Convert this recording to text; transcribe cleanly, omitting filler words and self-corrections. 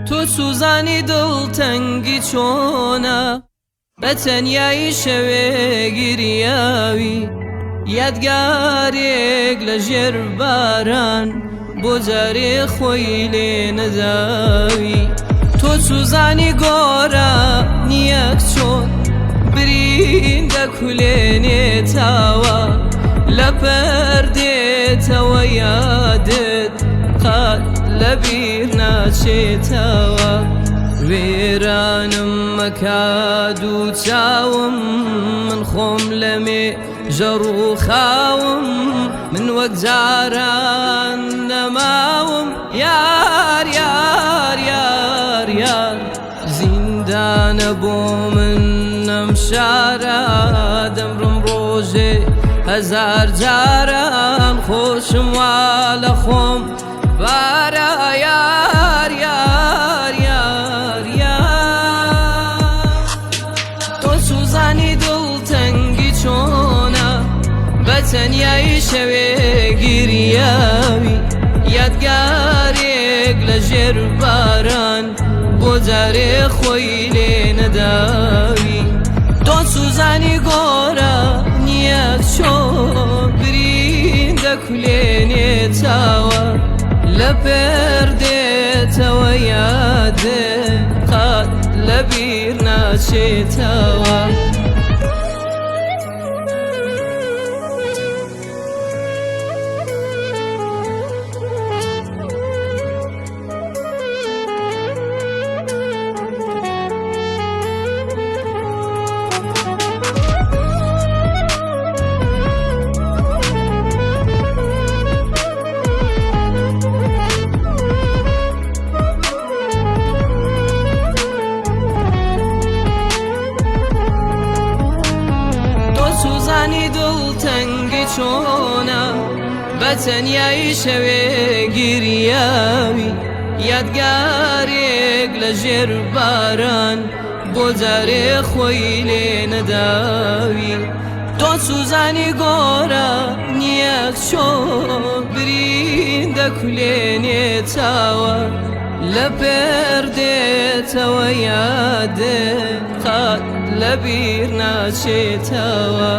تۆ سوزانی دڵتەنگی چۆنە بە تەنیایی شەوێ گریاوی یادگارێک لە ژێر باران بۆ جارێ خۆی لێ نەداوی تۆ سوزانی گۆرە نیەک چۆن برین دەکولێنێتەوە لە پەردێتەوە یادت قەت لەبیر ناچێتەوە وێرانم مەکە دوو چاوم من خۆم لەمێ ژەڕ و خاوم من وەک جاران نەماوم یار یار یار یار زیندانە بۆ من ئەم شارە دەمڕم ڕۆژێ هەزار جاران خۆشم وا لە خۆم بارە یار یار یار یار تۆ سوزانی دڵتەنگی چۆنە بە تەنیایی شەوێ گریاوی یادگارێک لە ژێر باران بۆ جارێ خۆی لێ نەداوی تۆ سوزانی گۆرە نیەک چۆن برین دەکولێنێتەوە لە پەردێتەوە یادت قەت لەبیر ناچێتەوە سوزانی دڵتەنگی چۆنە بە تەنیایی شەوێ گریاوی یادگارێک لە ژێر باران بۆ جارێ خۆی لێ نەداوی تۆ سوزانی گۆرە نیەک چۆن برین دەکولێنێتەوە لە پەردێتەوە یادت قەت لەبیر ناچێتەوە